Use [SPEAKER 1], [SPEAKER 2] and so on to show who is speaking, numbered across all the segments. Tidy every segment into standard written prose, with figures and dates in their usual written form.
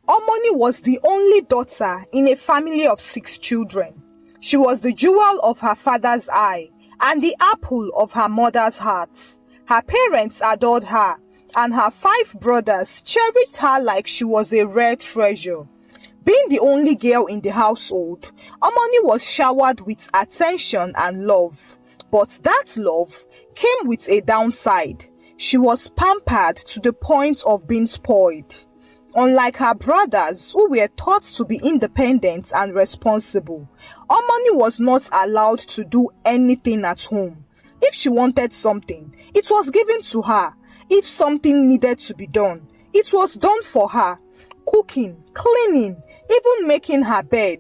[SPEAKER 1] Omoni was the only daughter in a family of 6 children. She was the jewel of her father's eye and the apple of her mother's heart. Her parents adored her, and her 5 brothers cherished her like she was a rare treasure. Being the only girl in the household, Omoni was showered with attention and love. But that love came with a downside. She was pampered to the point of being spoiled. Unlike her brothers, who were taught to be independent and responsible, Omoni was not allowed to do anything at home. If she wanted something, it was given to her. If something needed to be done, it was done for her. Cooking, cleaning, even making her bed.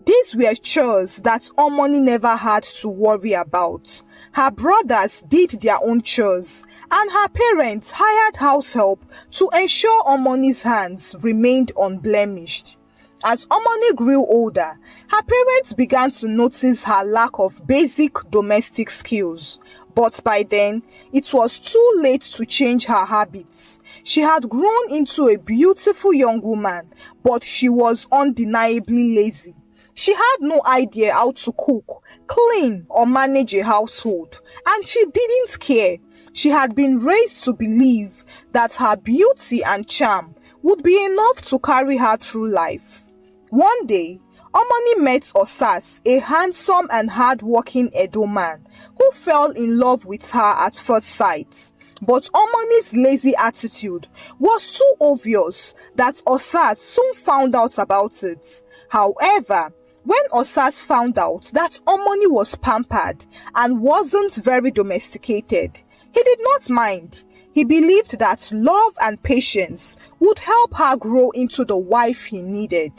[SPEAKER 1] These were chores that Omoni never had to worry about. Her brothers did their own chores, and her parents hired house help to ensure Omoni's hands remained unblemished. As Omoni grew older, her parents began to notice her lack of basic domestic skills. But by then, it was too late to change her habits. She had grown into a beautiful young woman, but she was undeniably lazy. She had no idea how to cook, clean, or manage a household, and she didn't care. She had been raised to believe that her beauty and charm would be enough to carry her through life. One day, Omoni met Osas, a handsome and hard-working Edo man, who fell in love with her at first sight. But Omoni's lazy attitude was too obvious that Osas soon found out about it. However, when Osas found out that Omoni was pampered and wasn't very domesticated, he did not mind. He believed that love and patience would help her grow into the wife he needed.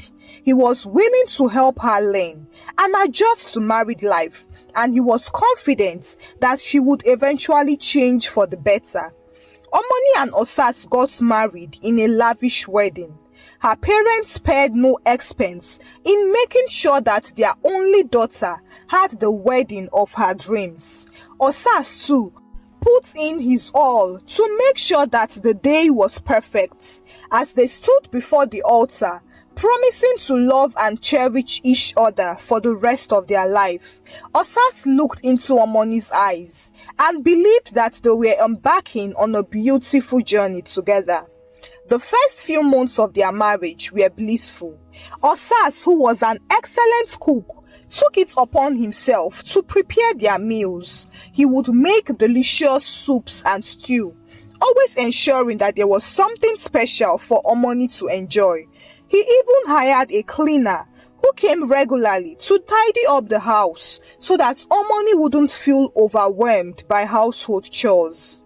[SPEAKER 1] He was willing to help her learn and adjust to married life, and he was confident that she would eventually change for the better. Omoni and Osas got married in a lavish wedding. Her parents spared no expense in making sure that their only daughter had the wedding of her dreams. Osas too put in his all to make sure that the day was perfect. As they stood before the altar, promising to love and cherish each other for the rest of their life, Osas looked into Omoni's eyes and believed that they were embarking on a beautiful journey together. The first few months of their marriage were blissful. Osas, who was an excellent cook, took it upon himself to prepare their meals. He would make delicious soups and stew, always ensuring that there was something special for Omoni to enjoy. He even hired a cleaner who came regularly to tidy up the house so that Omoni wouldn't feel overwhelmed by household chores.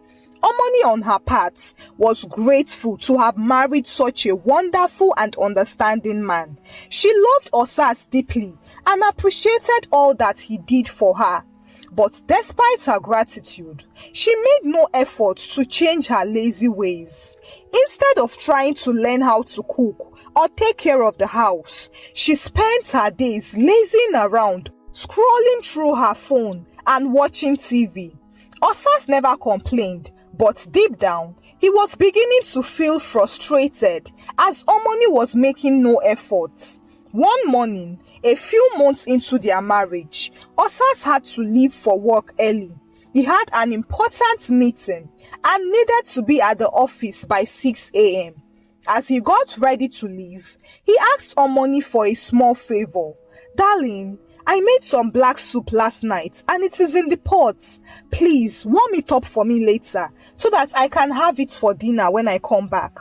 [SPEAKER 1] Omoni, on her part, was grateful to have married such a wonderful and understanding man. She loved Osas deeply and appreciated all that he did for her. But despite her gratitude, she made no effort to change her lazy ways. Instead of trying to learn how to cook or take care of the house, she spent her days lazing around, scrolling through her phone and watching TV. Osas never complained, but deep down, he was beginning to feel frustrated as Omoni was making no effort. One morning, a few months into their marriage, Osas had to leave for work early. He had an important meeting and needed to be at the office by 6 a.m. As he got ready to leave, he asked Omoni for a small favor. "Darling, I made some black soup last night and it is in the pot. Please warm it up for me later so that I can have it for dinner when I come back."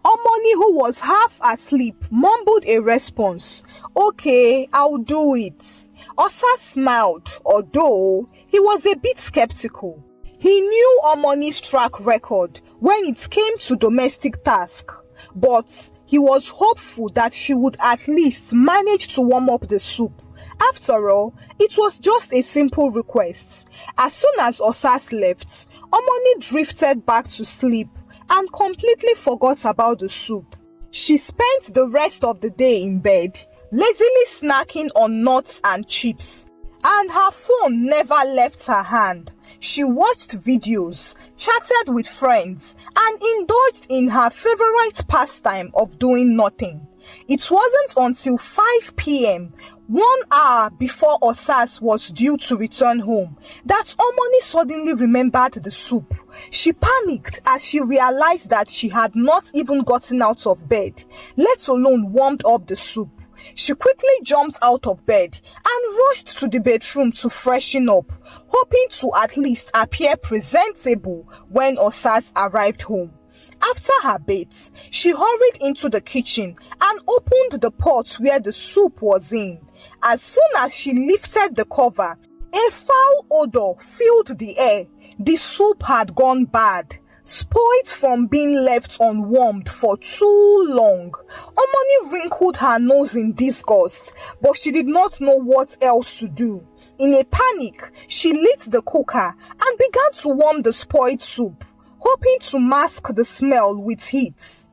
[SPEAKER 1] Omoni, who was half asleep, mumbled a response. "Okay, I'll do it." Osas smiled, although he was a bit skeptical. He knew Omoni's track record when it came to domestic tasks, but he was hopeful that she would at least manage to warm up the soup. After all, it was just a simple request. As soon as Osas left, Omoni drifted back to sleep and completely forgot about the soup. She spent the rest of the day in bed, lazily snacking on nuts and chips, and her phone never left her hand. She watched videos, chatted with friends, and indulged in her favorite pastime of doing nothing. It wasn't until 5 p.m., 1 hour before Osas was due to return home, that Omoni suddenly remembered the soup. She panicked as she realized that she had not even gotten out of bed, let alone warmed up the soup. She quickly jumped out of bed and rushed to the bedroom to freshen up, hoping to at least appear presentable when Osas arrived home. After her bath, she hurried into the kitchen and opened the pot where the soup was in. As soon as she lifted the cover, a foul odor filled the air. The soup had gone bad, spoiled from being left unwarmed for too long. Omoni wrinkled her nose in disgust, but she did not know what else to do. In a panic, she lit the cooker and began to warm the spoiled soup, hoping to mask the smell with heat.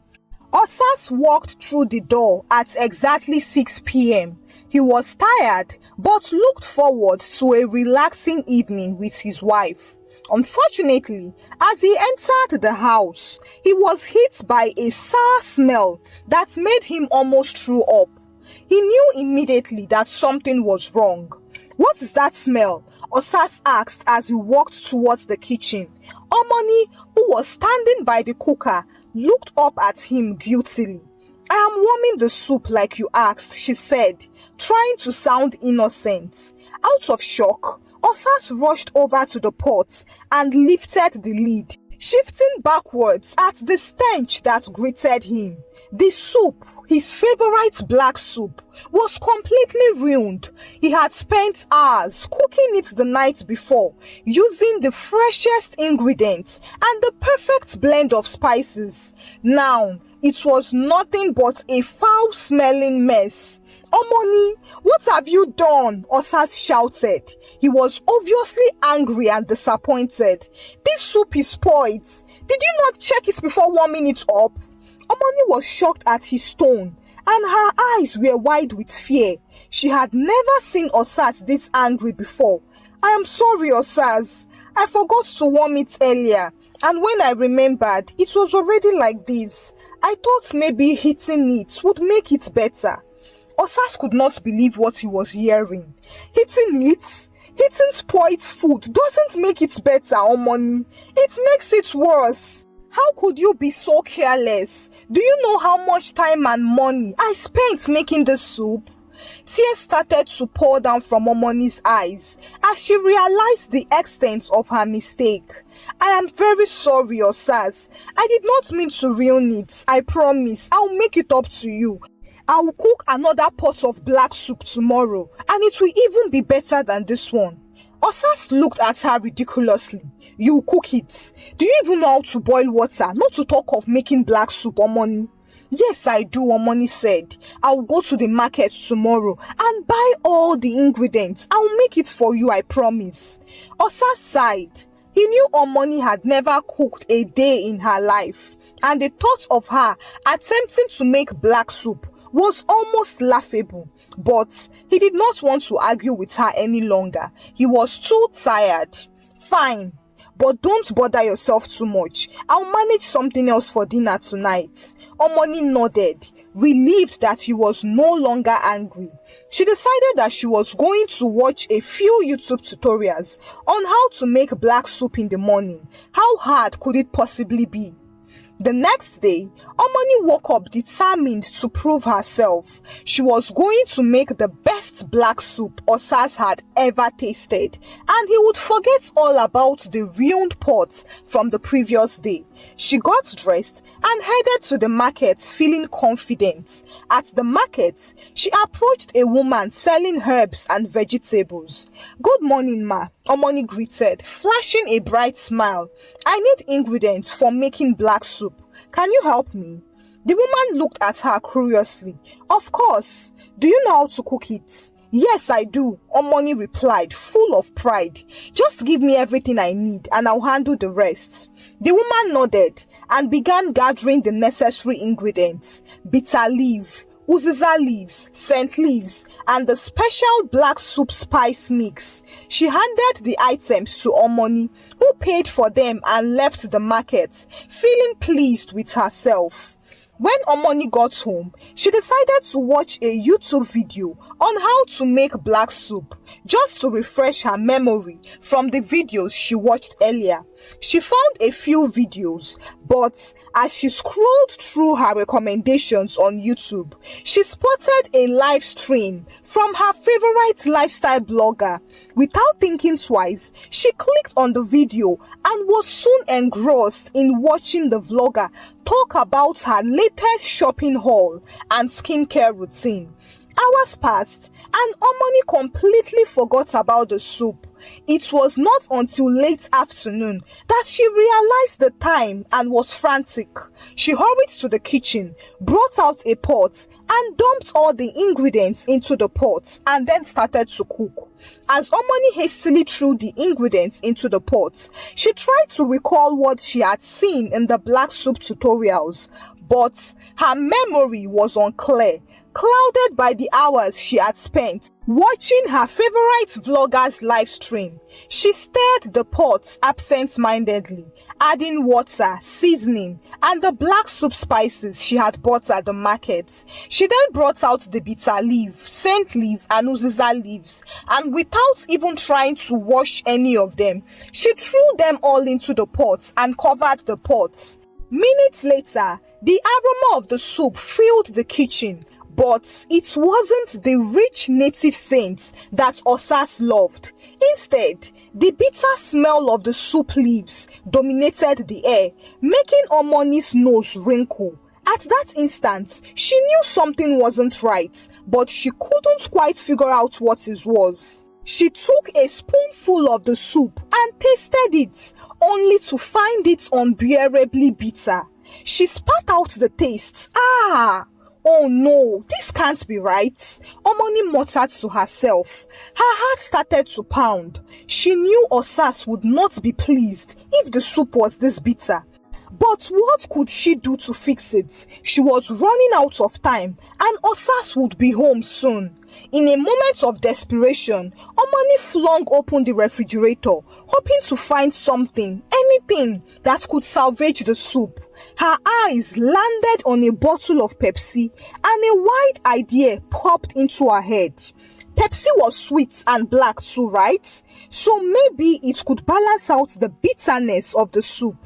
[SPEAKER 1] Osas walked through the door at exactly 6 p.m. He was tired but looked forward to a relaxing evening with his wife. Unfortunately, as he entered the house, he was hit by a sour smell that made him almost throw up. He knew immediately that something was wrong. "What is that smell?" Osas asked as he walked towards the kitchen. Omoni, who was standing by the cooker, looked up at him guiltily. "I am warming the soup like you asked," she said, trying to sound innocent. Out of shock, Osas rushed over to the pot and lifted the lid, shifting backwards at the stench that greeted him. The soup, his favorite black soup, was completely ruined. He had spent hours cooking it the night before, using the freshest ingredients and the perfect blend of spices. Now, it was nothing but a foul-smelling mess. "Omoni, what have you done?" Osas shouted. He was obviously angry and disappointed. "This soup is spoiled. Did you not check it before warming it up?" Omoni was shocked at his tone, and her eyes were wide with fear. She had never seen Osas this angry before. "I am sorry, Osas. I forgot to warm it earlier, and when I remembered, it was already like this. I thought maybe heating it would make it better." Osas could not believe what he was hearing. "Heating it? Heating spoiled food doesn't make it better, Omoni. It makes it worse. How could you be so careless? Do you know how much time and money I spent making the soup?" Tears started to pour down from Omoni's eyes as she realized the extent of her mistake. "I am very sorry, Osas. I did not mean to ruin it. I promise I'll make it up to you. I will cook another pot of black soup tomorrow, and it will even be better than this one." Osas looked at her ridiculously. "You cook it? Do you even know how to boil water, not to talk of making black soup, Omoni?" "Yes, I do," Omoni said. "I will go to the market tomorrow and buy all the ingredients. I will make it for you, I promise." Osas sighed. He knew Omoni had never cooked a day in her life, and the thought of her attempting to make black soup was almost laughable. But he did not want to argue with her any longer. He was too tired. "Fine, but don't bother yourself too much. I'll manage something else for dinner tonight." Omoni nodded, relieved that he was no longer angry. She decided that she was going to watch a few YouTube tutorials on how to make black soup in the morning. How hard could it possibly be? The next day, Omoni woke up determined to prove herself. She was going to make the best black soup Osas had ever tasted, and he would forget all about the ruined pot from the previous day. She got dressed and headed to the market feeling confident. At the market, she approached a woman selling herbs and vegetables. "Good morning, ma," Omoni greeted, flashing a bright smile. "I need ingredients for making black soup. Can you help me?" The woman looked at her curiously. "Of course. Do you know how to cook it?" "Yes, I do," Omoni replied, full of pride. "Just give me everything I need and I'll handle the rest." The woman nodded and began gathering the necessary ingredients: bitter leaf, uziza leaves, scent leaves, and the special black soup spice mix. She handed the items to Omoni, who paid for them and left the market, feeling pleased with herself. When Omoni got home, she decided to watch a YouTube video on how to make black soup, just to refresh her memory from the videos she watched earlier. She found a few videos, but as she scrolled through her recommendations on YouTube, she spotted a live stream from her favorite lifestyle blogger. Without thinking twice, she clicked on the video and was soon engrossed in watching the vlogger talk about her latest shopping haul and skincare routine. Hours passed and Omoni completely forgot about the soup. It was not until late afternoon that she realized the time and was frantic. She hurried to the kitchen, brought out a pot and dumped all the ingredients into the pot and then started to cook. As Omoni hastily threw the ingredients into the pot, she tried to recall what she had seen in the black soup tutorials, but her memory was unclear, clouded by the hours she had spent watching her favorite vlogger's live stream. She stirred the pot absent-mindedly, adding water, seasoning, and the black soup spices she had bought at the market. She then brought out the bitter leaf, scent leaf, and uziza leaves, and without even trying to wash any of them, she threw them all into the pot and covered the pot. Minutes later, the aroma of the soup filled the kitchen, but it wasn't the rich native scents that Osas loved. Instead, the bitter smell of the soup leaves dominated the air, making Omoni's nose wrinkle. At that instant, she knew something wasn't right, but she couldn't quite figure out what it was. She took a spoonful of the soup and tasted it, only to find it unbearably bitter. She spat out the taste. Oh no, this can't be right, Omoni muttered to herself. Her heart started to pound. She knew Osas would not be pleased if the soup was this bitter. But what could she do to fix it? She was running out of time and Osas would be home soon. In a moment of desperation, Omoni flung open the refrigerator, hoping to find something, anything that could salvage the soup. Her eyes landed on a bottle of Pepsi and a wild idea popped into her head. Pepsi was sweet and black too, right? So maybe it could balance out the bitterness of the soup.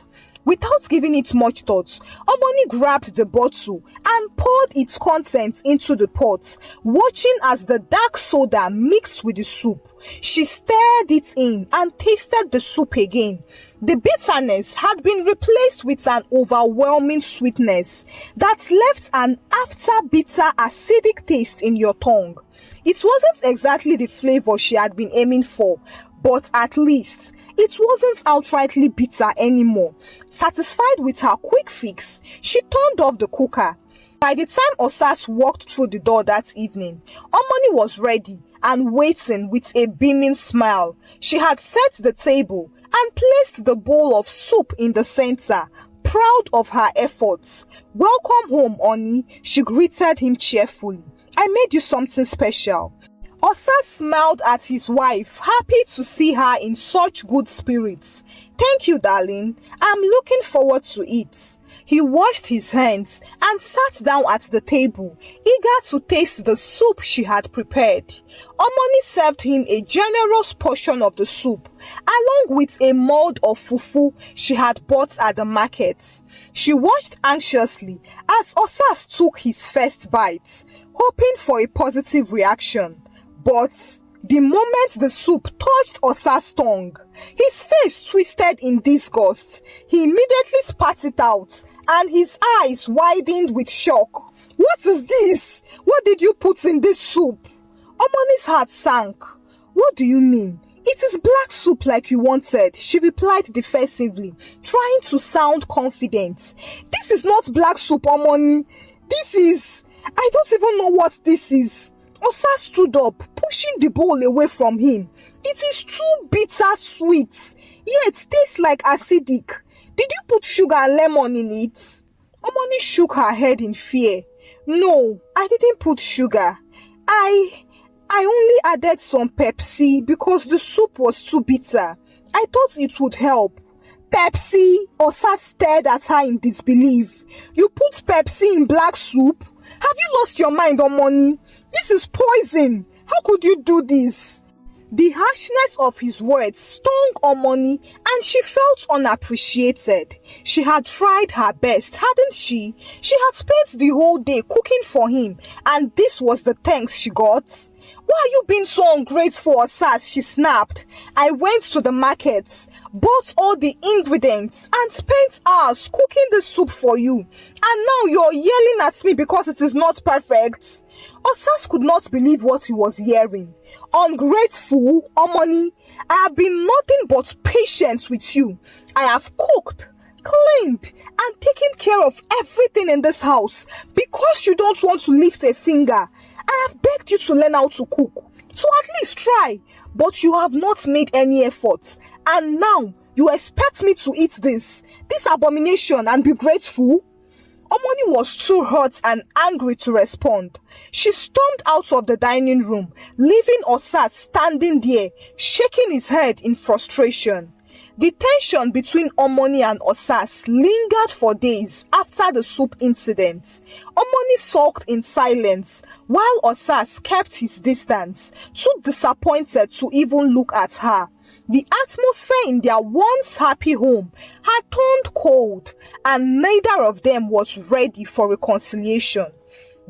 [SPEAKER 1] Without giving it much thought, Omoni grabbed the bottle and poured its contents into the pot, watching as the dark soda mixed with the soup. She stirred it in and tasted the soup again. The bitterness had been replaced with an overwhelming sweetness that left an after-bitter acidic taste in your tongue. It wasn't exactly the flavor she had been aiming for, but at least it wasn't outrightly bitter anymore. Satisfied with her quick fix, she turned off the cooker. By the time Osas walked through the door that evening, Omoni was ready and waiting with a beaming smile. She had set the table and placed the bowl of soup in the center, proud of her efforts. "Welcome home, Oni," she greeted him cheerfully. "I made you something special." Osas smiled at his wife, happy to see her in such good spirits. "Thank you, darling. I'm looking forward to it." He washed his hands and sat down at the table, eager to taste the soup she had prepared. Omoni served him a generous portion of the soup, along with a mold of fufu she had bought at the market. She watched anxiously as Osas took his first bite, hoping for a positive reaction. But the moment the soup touched Osas' tongue, his face twisted in disgust. He immediately spat it out, and his eyes widened with shock. "What is this? What did you put in this soup?" Omoni's heart sank. "What do you mean? It is black soup like you wanted," she replied defensively, trying to sound confident. "This is not black soup, Omoni. I don't even know what this is." Osas stood up, pushing the bowl away from him. "It is too bitter sweet, yet tastes like acidic. Did you put sugar and lemon in it?" Omoni shook her head in fear. No, I didn't put sugar. I I only added some Pepsi because the soup was too bitter. I thought it would help. Pepsi? Osa stared at her in disbelief. You put Pepsi in black soup? Have you lost your mind on money? This is poison. How could you do this? The harshness of his words stung Omoni and she felt unappreciated. She had tried her best, hadn't she? She had spent the whole day cooking for him and this was the thanks she got. Why are you being so ungrateful, Osas? She snapped. I went to the market, bought all the ingredients and spent hours cooking the soup for you. And now you're yelling at me because it is not perfect. Osas could not believe what he was hearing. Ungrateful, Omoni, I have been nothing but patient with you. I have cooked, cleaned, and taken care of everything in this house because you don't want to lift a finger. I have begged you to learn how to cook, to at least try, but you have not made any efforts. And now you expect me to eat this abomination and be grateful? Omoni was too hurt and angry to respond. She stormed out of the dining room, leaving Osas standing there, shaking his head in frustration. The tension between Omoni and Osas lingered for days after the soup incident. Omoni sulked in silence, while Osas kept his distance, too disappointed to even look at her. The atmosphere in their once happy home had turned cold, and neither of them was ready for reconciliation.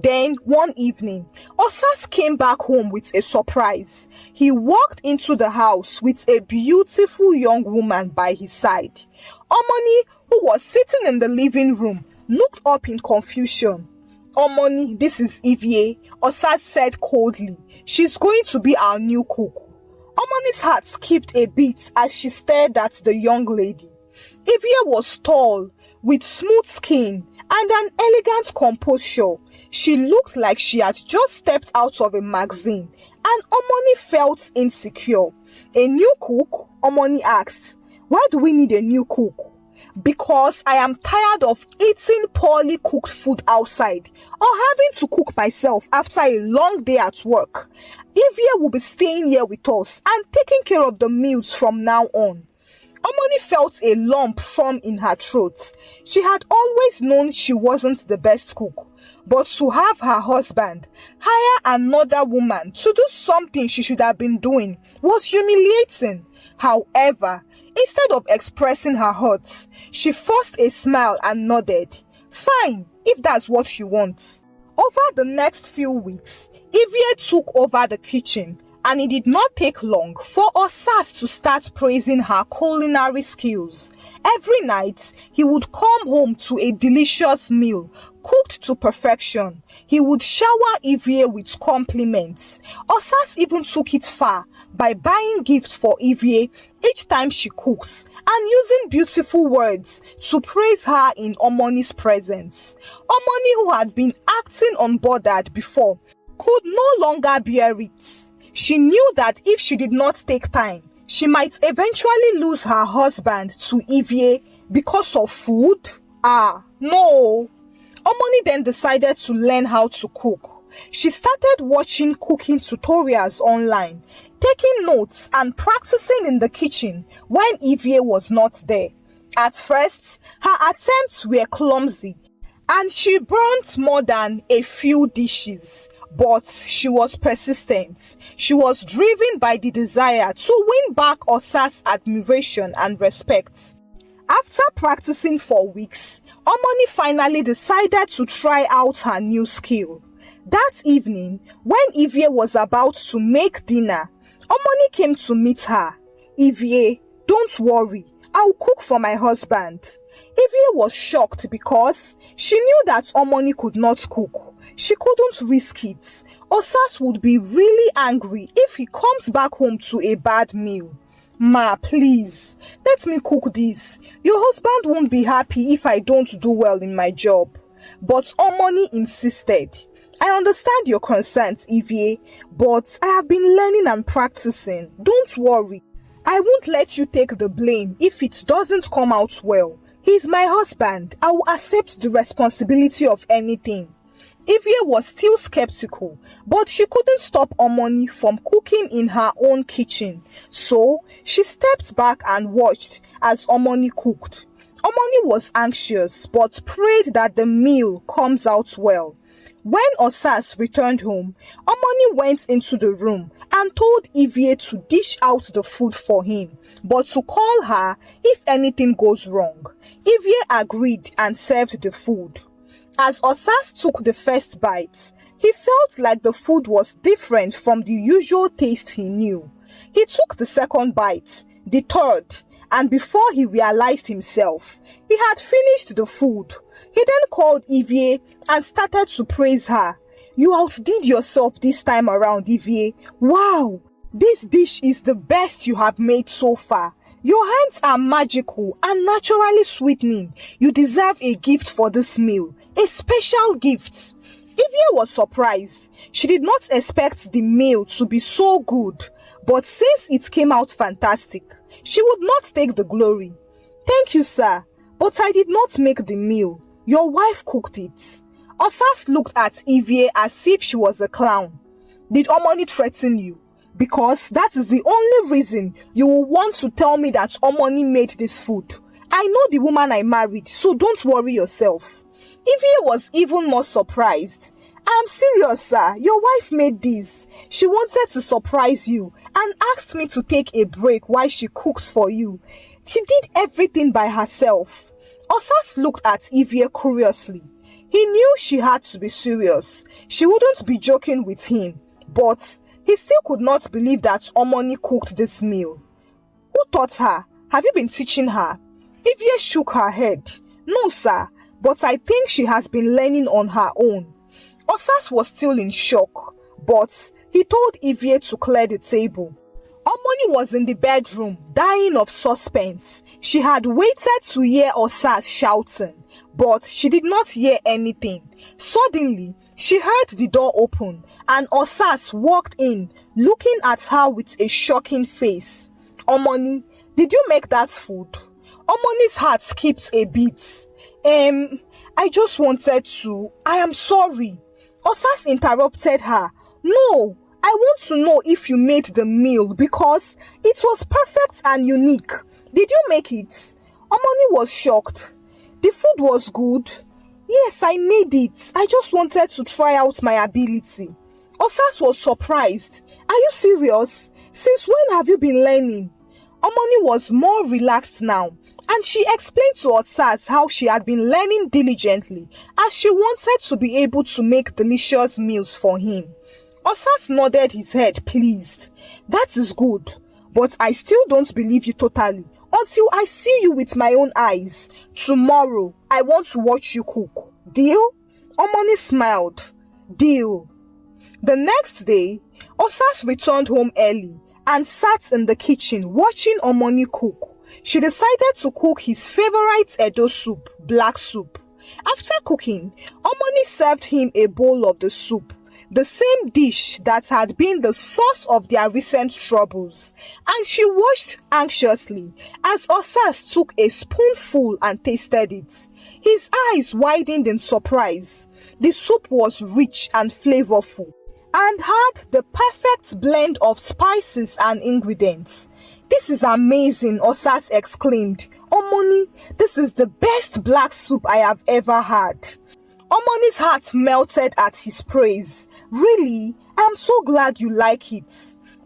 [SPEAKER 1] Then, one evening, Osas came back home with a surprise. He walked into the house with a beautiful young woman by his side. Omoni, who was sitting in the living room, looked up in confusion. Omoni, this is Evie, Osas said coldly. She's going to be our new cook. Omoni's heart skipped a beat as she stared at the young lady. Evie was tall, with smooth skin and an elegant composure. She looked like she had just stepped out of a magazine, and Omoni felt insecure. A new cook? Omoni asked. Why do we need a new cook? Because I am tired of eating poorly cooked food outside or having to cook myself after a long day at work. Evie will be staying here with us and taking care of the meals from now on. Omoni felt a lump form in her throat. She had always known she wasn't the best cook. But to have her husband hire another woman to do something she should have been doing was humiliating. However, instead of expressing her hurts, she forced a smile and nodded. Fine, if that's what you want. Over the next few weeks, Evie took over the kitchen, and it did not take long for Osas to start praising her culinary skills. Every night, he would come home to a delicious meal, cooked to perfection. He would shower Evie with compliments. Osas even took it far by buying gifts for Evie each time she cooks and using beautiful words to praise her in Omoni's presence. Omoni, who had been acting unbothered before, could no longer bear it. She knew that if she did not take time, she might eventually lose her husband to Evie because of food. No. Omoni then decided to learn how to cook. She started watching cooking tutorials online, taking notes and practicing in the kitchen when Evie was not there. At first, her attempts were clumsy and she burnt more than a few dishes. But she was persistent. She was driven by the desire to win back Osas' admiration and respect. After practicing for weeks, Omoni finally decided to try out her new skill. That evening, when Evie was about to make dinner, Omoni came to meet her. Evie, don't worry, I'll cook for my husband. Evie was shocked because she knew that Omoni could not cook. She couldn't risk it. Osas would be really angry if he comes back home to a bad meal. Ma, please, let me cook this. Your husband won't be happy if I don't do well in my job. But Omoni insisted. I understand your concerns, Evie, but I have been learning and practicing. Don't worry. I won't let you take the blame if it doesn't come out well. He's my husband. I will accept the responsibility of anything. Evie was still skeptical, but she couldn't stop Omoni from cooking in her own kitchen. So she stepped back and watched as Omoni cooked. Omoni was anxious but prayed that the meal comes out well. When Osas returned home, Omoni went into the room and told Evie to dish out the food for him, but to call her if anything goes wrong. Evie agreed and served the food. As Osas took the first bite, he felt like the food was different from the usual taste he knew. He took the second bite, the third, and before he realized himself, he had finished the food. He then called Evie and started to praise her. "You outdid yourself this time around, Evie. Wow! This dish is the best you have made so far. Your hands are magical and naturally sweetening. You deserve a gift for this meal, a special gift." Evie was surprised. She did not expect the meal to be so good, but since it came out fantastic, she would not take the glory. "Thank you, sir, but I did not make the meal. Your wife cooked it." Osas looked at Evie as if she was a clown. "Did Omoni threaten you? Because that is the only reason you will want to tell me that Omoni made this food. I know the woman I married, so don't worry yourself." Evie was even more surprised. "I'm serious, sir. Your wife made this. She wanted to surprise you and asked me to take a break while she cooks for you. She did everything by herself." Osas looked at Evie curiously. He knew she had to be serious. She wouldn't be joking with him, but he still could not believe that Omoni cooked this meal. "Who taught her? Have you been teaching her?" Evie shook her head. "No, sir, but I think she has been learning on her own." Osas was still in shock, but he told Evie to clear the table. Omoni was in the bedroom, dying of suspense. She had waited to hear Osas shouting, but she did not hear anything. Suddenly, she heard the door open, and Osas walked in, looking at her with a shocking face. "Omoni, did you make that food?" Omoni's heart skipped a beat. I just wanted to. I am sorry." Osas interrupted her. "No, I want to know if you made the meal because it was perfect and unique. Did you make it?" Omoni was shocked. "The food was good." "Yes, I made it. I just wanted to try out my ability." Osas was surprised. "Are you serious? Since when have you been learning?" Omoni was more relaxed now, and she explained to Osas how she had been learning diligently as she wanted to be able to make delicious meals for him. Osas nodded his head, pleased. "That is good, but I still don't believe you totally until I see you with my own eyes. Tomorrow, I want to watch you cook. Deal?" Omoni smiled. "Deal." The next day, Osas returned home early and sat in the kitchen watching Omoni cook. She decided to cook his favorite Edo soup, black soup. After cooking, Omoni served him a bowl of the soup, the same dish that had been the source of their recent troubles, and she watched anxiously as Osas took a spoonful and tasted it. His eyes widened in surprise. The soup was rich and flavorful and had the perfect blend of spices and ingredients. "This is amazing," Osas exclaimed. "Omoni, this is the best black soup I have ever had." Omoni's heart melted at his praise. "Really? I'm so glad you like it."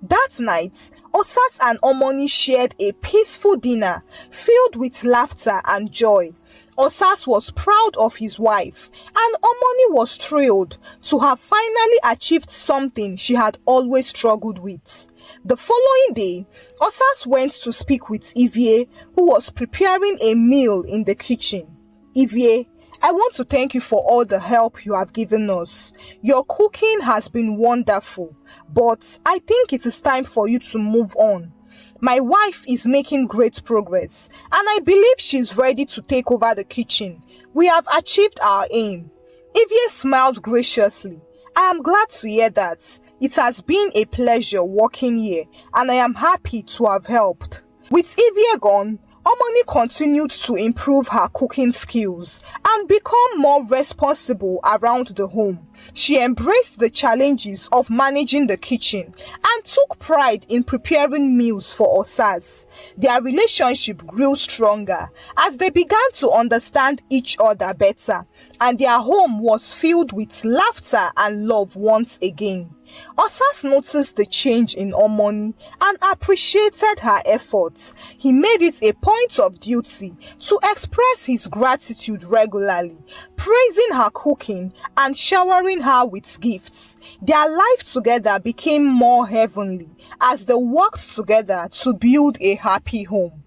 [SPEAKER 1] That night, Osas and Omoni shared a peaceful dinner filled with laughter and joy. Osas was proud of his wife, and Omoni was thrilled to have finally achieved something she had always struggled with. The following day, Osas went to speak with Evie, who was preparing a meal in the kitchen. "Evie, I want to thank you for all the help you have given us. Your cooking has been wonderful, but I think it is time for you to move on. My wife is making great progress, and I believe she is ready to take over the kitchen. We have achieved our aim." Evie smiled graciously. "I am glad to hear that. It has been a pleasure working here, and I am happy to have helped." With Evie gone, Omoni continued to improve her cooking skills and become more responsible around the home. She embraced the challenges of managing the kitchen and took pride in preparing meals for Osas. Their relationship grew stronger as they began to understand each other better, and their home was filled with laughter and love once again. Osas noticed the change in Omoni and appreciated her efforts. He made it a point of duty to express his gratitude regularly, praising her cooking and showering her with gifts. Their life together became more heavenly as they worked together to build a happy home.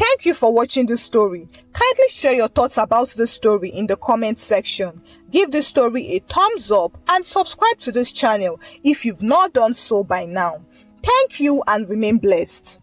[SPEAKER 1] Thank you for watching this story. Kindly share your thoughts about this story in the comment section. Give this story a thumbs up and subscribe to this channel if you've not done so by now. Thank you and remain blessed.